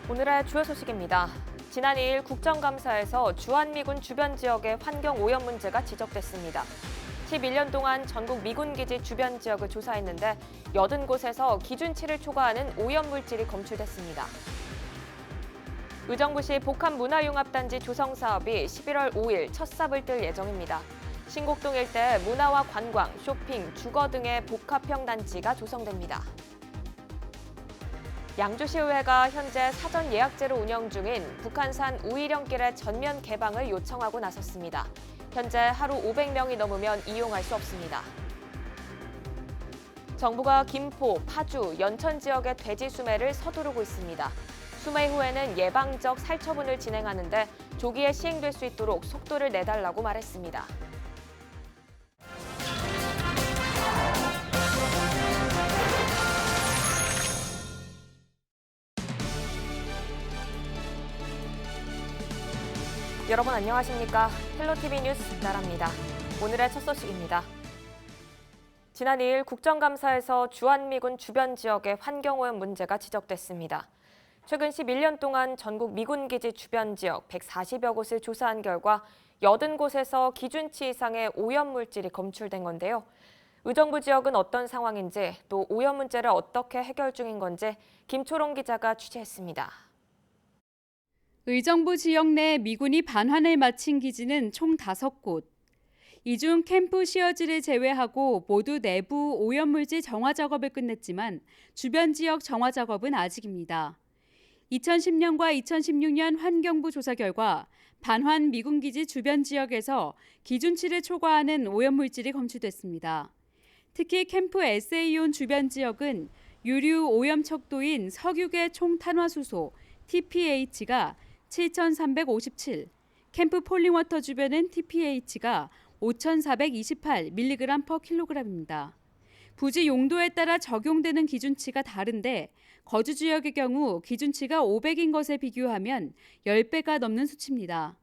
오늘의 주요 소식입니다. 지난 2일 국정감사에서 주한미군 주변 지역의 환경 오염 문제가 지적됐습니다. 11년 동안 전국 미군 기지 주변 지역을 조사했는데 80곳에서 기준치를 초과하는 오염 물질이 검출됐습니다. 의정부시 복합문화융합단지 조성 사업이 11월 5일 첫 삽을 뜰 예정입니다. 신곡동 일대 문화와 관광, 쇼핑, 주거 등의 복합형 단지가 조성됩니다. 양주시의회가 현재 사전 예약제로 운영 중인 북한산 우이령길의 전면 개방을 요청하고 나섰습니다. 현재 하루 500명이 넘으면 이용할 수 없습니다. 정부가 김포, 파주, 연천 지역의 돼지 수매를 서두르고 있습니다. 수매 후에는 예방적 살처분을 진행하는데 조기에 시행될 수 있도록 속도를 내달라고 말했습니다. 여러분 안녕하십니까? 헬로티비 뉴스 나라입니다. 오늘의 첫 소식입니다. 지난 2일 국정감사에서 주한미군 주변 지역의 환경오염 문제가 지적됐습니다. 최근 11년 동안 전국 미군기지 주변 지역 140여 곳을 조사한 결과 80곳에서 기준치 이상의 오염 물질이 검출된 건데요. 의정부 지역은 어떤 상황인지 또 오염 문제를 어떻게 해결 중인 건지 김초롱 기자가 취재했습니다. 의정부 지역 내 미군이 반환을 마친 기지는 총 5곳. 이 중 캠프 시어지를 제외하고 모두 내부 오염물질 정화 작업을 끝냈지만 주변 지역 정화 작업은 아직입니다. 2010년과 2016년 환경부 조사 결과 반환 미군기지 주변 지역에서 기준치를 초과하는 오염물질이 검출됐습니다. 특히 캠프 SA온 주변 지역은 유류 오염 척도인 석유계 총탄화수소 TPH가 7,357, 캠프 폴링워터 주변은 TPH가 5,428mg/kg입니다. 부지 용도에 따라 적용되는 기준치가 다른데 거주 지역의 경우 기준치가 500인 것에 비교하면 10배가 넘는 수치입니다.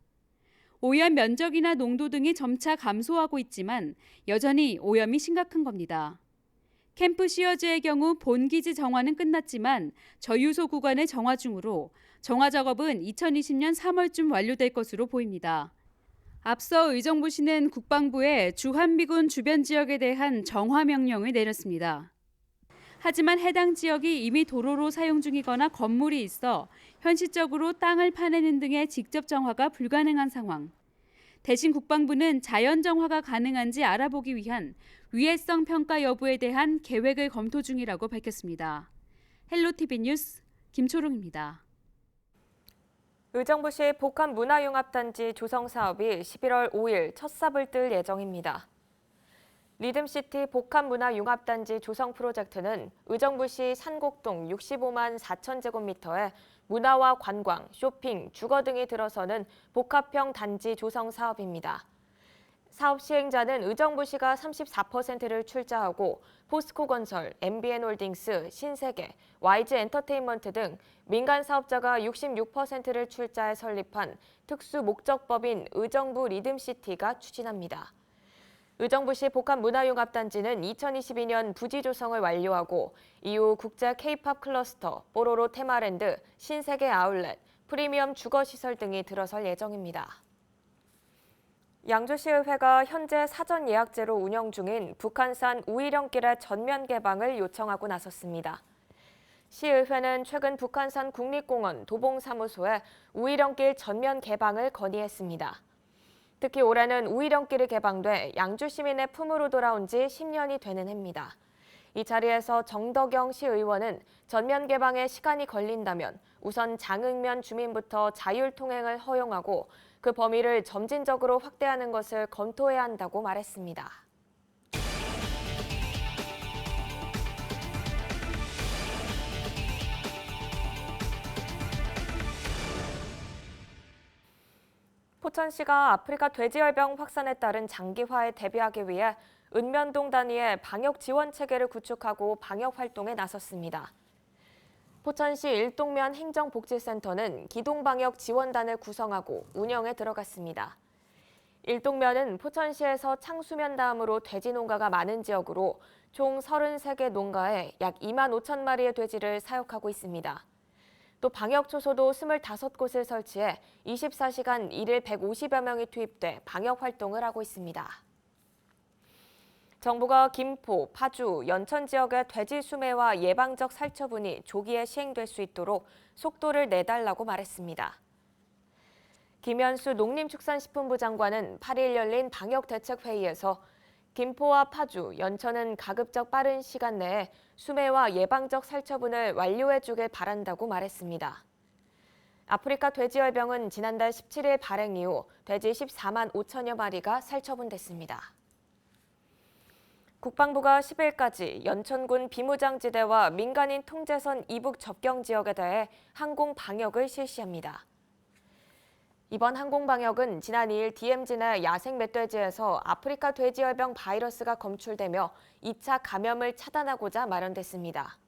오염 면적이나 농도 등이 점차 감소하고 있지만 여전히 오염이 심각한 겁니다. 캠프 시어즈의 경우 본기지 정화는 끝났지만 저유소 구간의 정화 중으로 정화 작업은 2020년 3월쯤 완료될 것으로 보입니다. 앞서 의정부시는 국방부에 주한미군 주변 지역에 대한 정화 명령을 내렸습니다. 하지만 해당 지역이 이미 도로로 사용 중이거나 건물이 있어 현실적으로 땅을 파내는 등의 직접 정화가 불가능한 상황. 대신 국방부는 자연 정화가 가능한지 알아보기 위한 위해성 평가 여부에 대한 계획을 검토 중이라고 밝혔습니다. 헬로티비 뉴스 김초롱입니다. 의정부시 복합문화융합단지 조성 사업이 11월 5일 첫 삽을 뜰 예정입니다. 리듬시티 복합문화융합단지 조성 프로젝트는 의정부시 산곡동 65만 4천 제곱미터의 문화와 관광, 쇼핑, 주거 등이 들어서는 복합형 단지 조성 사업입니다. 사업 시행자는 의정부시가 34%를 출자하고 포스코건설, MBN홀딩스, 신세계, YG엔터테인먼트 등 민간 사업자가 66%를 출자해 설립한 특수 목적법인 의정부 리듬시티가 추진합니다. 의정부시 복합문화융합단지는 2022년 부지 조성을 완료하고 이후 국제 K-팝 클러스터, 뽀로로 테마랜드, 신세계 아울렛, 프리미엄 주거시설 등이 들어설 예정입니다. 양주시의회가 현재 사전 예약제로 운영 중인 북한산 우이령길의 전면 개방을 요청하고 나섰습니다. 시의회는 최근 북한산 국립공원 도봉사무소에 우이령길 전면 개방을 건의했습니다. 특히 올해는 우이령길이 개방돼 양주 시민의 품으로 돌아온 지 10년이 되는 해입니다. 이 자리에서 정덕영 시의원은 전면 개방에 시간이 걸린다면 우선 장흥면 주민부터 자율 통행을 허용하고 그 범위를 점진적으로 확대하는 것을 검토해야 한다고 말했습니다. 포천시가 아프리카 돼지열병 확산에 따른 장기화에 대비하기 위해 읍면동 단위의 방역 지원 체계를 구축하고 방역 활동에 나섰습니다. 포천시 일동면 행정복지센터는 기동방역 지원단을 구성하고 운영에 들어갔습니다. 일동면은 포천시에서 창수면 다음으로 돼지 농가가 많은 지역으로 총 33개 농가에 약 2만 5천 마리의 돼지를 사육하고 있습니다. 또 방역 초소도 25곳을 설치해 24시간 일일 150여 명이 투입돼 방역 활동을 하고 있습니다. 정부가 김포, 파주, 연천 지역의 돼지 수매와 예방적 살처분이 조기에 시행될 수 있도록 속도를 내달라고 말했습니다. 김현수 농림축산식품부 장관은 8일 열린 방역대책회의에서 김포와 파주, 연천은 가급적 빠른 시간 내에 수매와 예방적 살처분을 완료해주길 바란다고 말했습니다. 아프리카 돼지열병은 지난달 17일 발행 이후 돼지 14만 5천여 마리가 살처분됐습니다. 국방부가 10일까지 연천군 비무장지대와 민간인 통제선 이북 접경 지역에 대해 항공 방역을 실시합니다. 이번 항공 방역은 지난 2일 DMZ 내 야생 멧돼지에서 아프리카 돼지열병 바이러스가 검출되며 2차 감염을 차단하고자 마련됐습니다.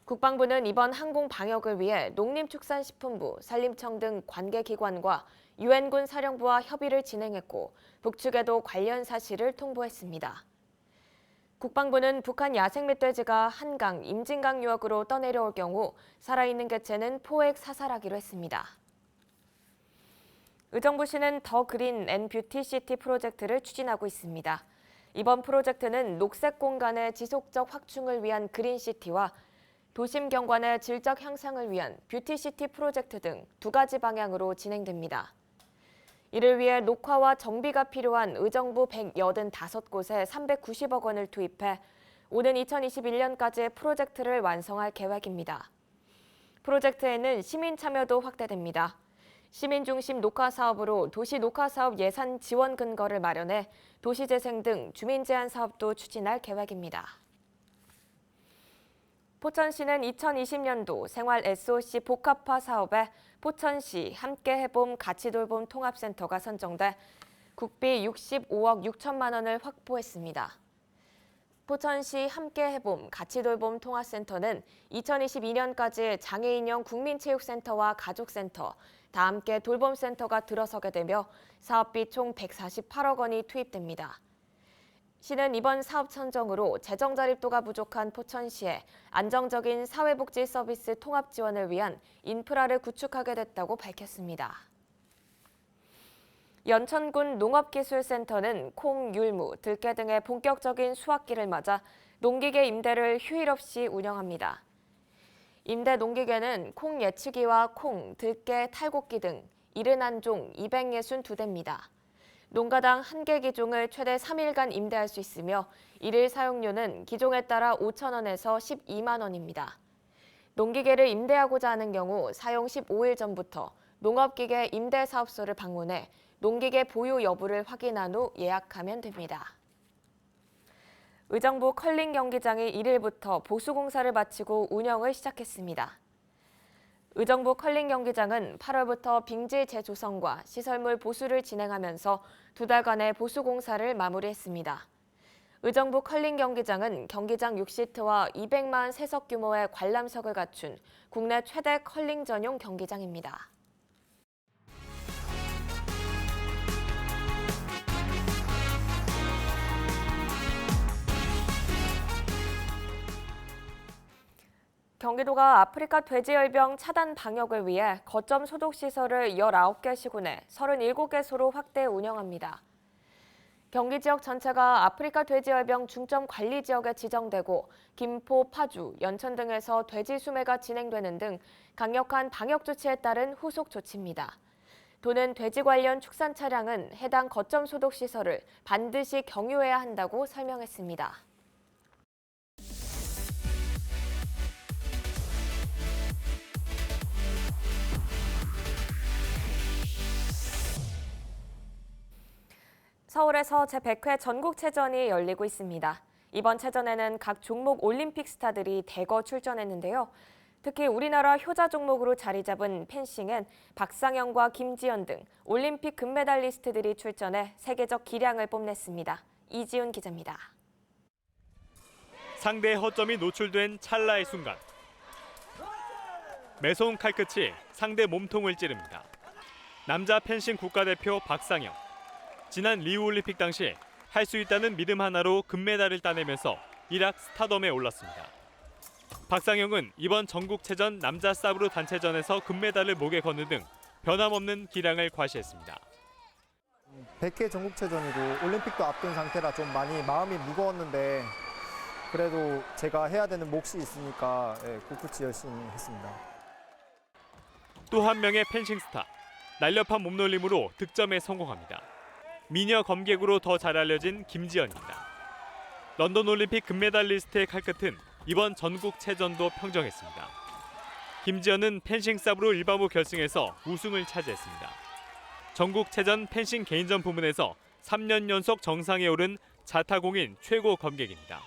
국방부는 이번 항공 방역을 위해 농림축산식품부, 산림청 등 관계기관과 유엔군 사령부와 협의를 진행했고 북측에도 관련 사실을 통보했습니다. 국방부는 북한 야생 멧돼지가 한강, 임진강 유역으로 떠내려올 경우 살아있는 개체는 포획 사살하기로 했습니다. 의정부시는 더 그린 앤 뷰티시티 프로젝트를 추진하고 있습니다. 이번 프로젝트는 녹색 공간의 지속적 확충을 위한 그린시티와 도심 경관의 질적 향상을 위한 뷰티시티 프로젝트 등 두 가지 방향으로 진행됩니다. 이를 위해 녹화와 정비가 필요한 의정부 185곳에 390억 원을 투입해 오는 2021년까지 프로젝트를 완성할 계획입니다. 프로젝트에는 시민 참여도 확대됩니다. 시민 중심 녹화 사업으로 도시 녹화 사업 예산 지원 근거를 마련해 도시재생 등 주민 제한 사업도 추진할 계획입니다. 포천시는 2020년도 생활 SOC 복합화 사업에 포천시 함께해봄 같이돌봄 통합센터가 선정돼 국비 65억 6천만 원을 확보했습니다. 포천시 함께해봄 같이돌봄 통합센터는 2022년까지 장애인형 국민체육센터와 가족센터, 다함께 돌봄센터가 들어서게 되며 사업비 총 148억 원이 투입됩니다. 시는 이번 사업 선정으로 재정 자립도가 부족한 포천시에 안정적인 사회복지 서비스 통합 지원을 위한 인프라를 구축하게 됐다고 밝혔습니다. 연천군 농업기술센터는 콩, 율무, 들깨 등의 본격적인 수확기를 맞아 농기계 임대를 휴일 없이 운영합니다. 임대 농기계는 콩 예치기와 콩, 들깨, 탈곡기 등 71종 262대입니다. 농가당 1개 기종을 최대 3일간 임대할 수 있으며 1일 사용료는 기종에 따라 5천 원에서 12만 원입니다. 농기계를 임대하고자 하는 경우 사용 15일 전부터 농업기계 임대사업소를 방문해 농기계 보유 여부를 확인한 후 예약하면 됩니다. 의정부 컬링 경기장이 1일부터 보수공사를 마치고 운영을 시작했습니다. 의정부 컬링 경기장은 8월부터 빙질 재조성과 시설물 보수를 진행하면서 두 달간의 보수 공사를 마무리했습니다. 의정부 컬링 경기장은 경기장 6시트와 243석 규모의 관람석을 갖춘 국내 최대 컬링 전용 경기장입니다. 경기도가 아프리카 돼지열병 차단 방역을 위해 거점 소독 시설을 19개 시군에 37개소로 확대 운영합니다. 경기 지역 전체가 아프리카 돼지열병 중점 관리 지역에 지정되고 김포, 파주, 연천 등에서 돼지 수매가 진행되는 등 강력한 방역 조치에 따른 후속 조치입니다. 도는 돼지 관련 축산 차량은 해당 거점 소독 시설을 반드시 경유해야 한다고 설명했습니다. 서울에서 제100회 전국체전이 열리고 있습니다. 이번 체전에는 각 종목 올림픽 스타들이 대거 출전했는데요. 특히 우리나라 효자 종목으로 자리 잡은 펜싱엔 박상영과 김지연 등 올림픽 금메달리스트들이 출전해 세계적 기량을 뽐냈습니다. 이지훈 기자입니다. 상대의 허점이 노출된 찰나의 순간. 매서운 칼끝이 상대 몸통을 찌릅니다. 남자 펜싱 국가대표 박상영. 지난 리우올림픽 당시 할 수 있다는 믿음 하나로 금메달을 따내면서 일약 스타덤에 올랐습니다. 박상영은 이번 전국체전 남자 사브르 단체전에서 금메달을 목에 거는 등 변함없는 기량을 과시했습니다. 100회 전국체전이고 올림픽도 앞둔 상태라 좀 많이 마음이 무거웠는데 그래도 제가 해야 되는 몫이 있으니까 꿋꿋이 열심히 했습니다. 또 한 명의 펜싱 스타, 날렵한 몸놀림으로 득점에 성공합니다. 미녀 검객으로 더 잘 알려진 김지연입니다. 런던 올림픽 금메달리스트의 칼끝은 이번 전국체전도 평정했습니다. 김지연은 펜싱 사브로 일반부 결승에서 우승을 차지했습니다. 전국체전 펜싱 개인전 부문에서 3년 연속 정상에 오른 자타공인 최고 검객입니다.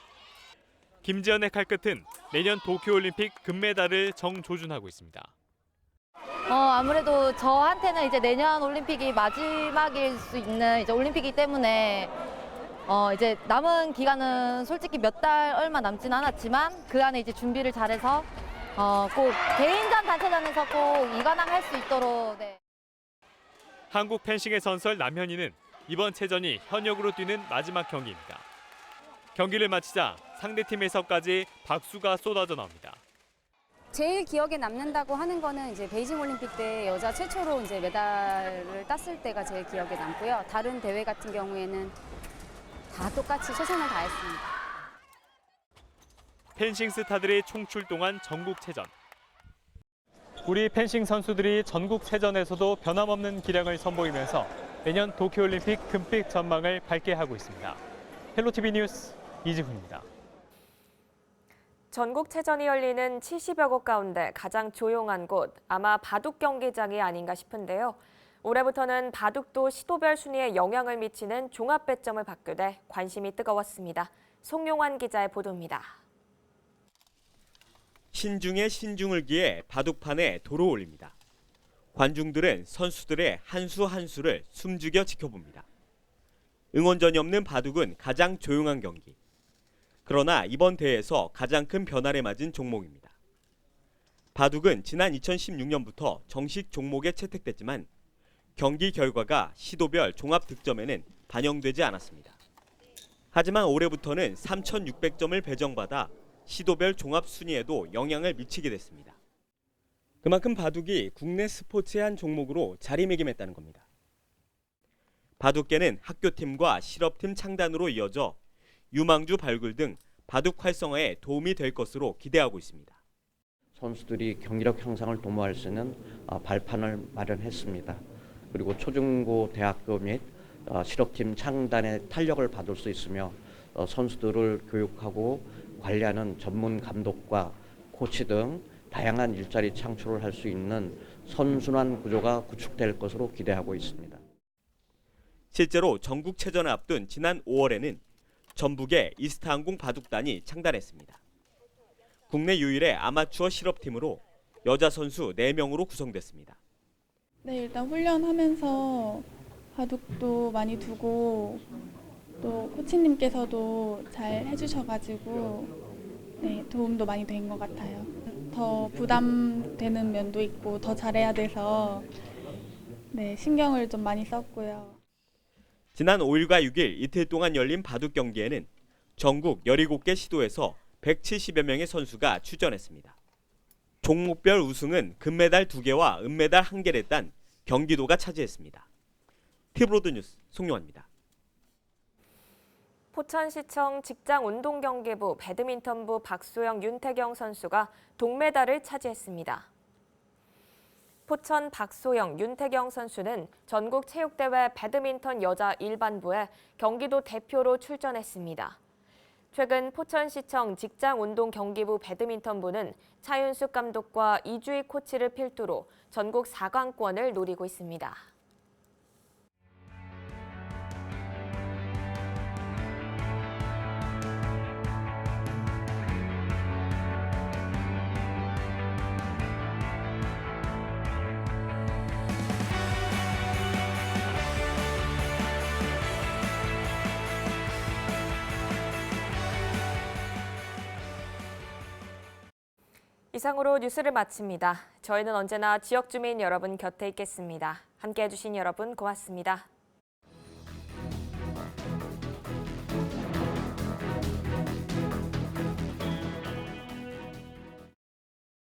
김지연의 칼끝은 내년 도쿄올림픽 금메달을 정조준하고 있습니다. 아무래도 저한테는 이제 내년 올림픽이 마지막일 수 있는 이제 올림픽이기 때문에 이제 남은 기간은 솔직히 몇 달 얼마 남지는 않았지만 그 안에 이제 준비를 잘해서 꼭 개인전 단체전에서 꼭 이관왕할 수 있도록. 네. 한국 펜싱의 전설 남현희는 이번 체전이 현역으로 뛰는 마지막 경기입니다. 경기를 마치자 상대팀에서까지 박수가 쏟아져 나옵니다. 제일 기억에 남는다고 하는 거는 이제 베이징 올림픽 때 여자 최초로 이제 메달을 땄을 때가 제일 기억에 남고요. 다른 대회 같은 경우에는 다 똑같이 최선을 다했습니다. 펜싱 스타들이 총출동한 전국체전. 우리 펜싱 선수들이 전국체전에서도 변함없는 기량을 선보이면서 내년 도쿄올림픽 금빛 전망을 밝게 하고 있습니다. 헬로티비 뉴스 이지훈입니다. 전국체전이 열리는 70여 곳 가운데 가장 조용한 곳, 아마 바둑 경기장이 아닌가 싶은데요. 올해부터는 바둑도 시도별 순위에 영향을 미치는 종합 배점을 받게 돼 관심이 뜨거웠습니다. 송용환 기자의 보도입니다. 신중에 신중을 기해 바둑판에 도로 올립니다. 관중들은 선수들의 한 수 한 수를 숨죽여 지켜봅니다. 응원전이 없는 바둑은 가장 조용한 경기. 그러나 이번 대회에서 가장 큰 변화를 맞은 종목입니다. 바둑은 지난 2016년부터 정식 종목에 채택됐지만 경기 결과가 시도별 종합 득점에는 반영되지 않았습니다. 하지만 올해부터는 3,600점을 배정받아 시도별 종합 순위에도 영향을 미치게 됐습니다. 그만큼 바둑이 국내 스포츠의 한 종목으로 자리매김했다는 겁니다. 바둑계는 학교팀과 실업팀 창단으로 이어져 유망주 발굴 등 바둑 활성화에 도움이 될 것으로 기대하고 있습니다. 선수들이 경기력 향상을 도모할 수 있는 발판을 마련했습니다. 그리고 초중고 대학교 및 실업팀 창단에 탄력을 받을 수 있으며 선수들을 교육하고 관리하는 전문 감독과 코치 등 다양한 일자리 창출을 할 수 있는 선순환 구조가 구축될 것으로 기대하고 있습니다. 실제로 전국체전을 앞둔 지난 5월에는 전북의 이스타항공 바둑단이 창단했습니다. 국내 유일의 아마추어 실업팀으로 여자 선수 4명으로 구성됐습니다. 네, 일단 훈련하면서 바둑도 많이 두고 또 코치님께서도 잘 해주셔가지고 네, 도움도 많이 된 것 같아요. 더 부담되는 면도 있고 더 잘해야 돼서 네, 신경을 좀 많이 썼고요. 지난 5일과 6일 이틀 동안 열린 바둑 경기에는 전국 17개 시도에서 170여 명의 선수가 출전했습니다. 종목별 우승은 금메달 2개와 은메달 1개를 딴 경기도가 차지했습니다. 티브로드 뉴스 송용환입니다. 포천시청 직장운동경기부 배드민턴부 박소영, 윤태경 선수가 동메달을 차지했습니다. 포천 박소영, 윤태경 선수는 전국체육대회 배드민턴 여자 일반부에 경기도 대표로 출전했습니다. 최근 포천시청 직장운동경기부 배드민턴부는 차윤숙 감독과 이주희 코치를 필두로 전국 4강권을 노리고 있습니다. 이상으로 뉴스를 마칩니다. 저희는 언제나 지역 주민 여러분 곁에 있겠습니다. 함께해 주신 여러분 고맙습니다.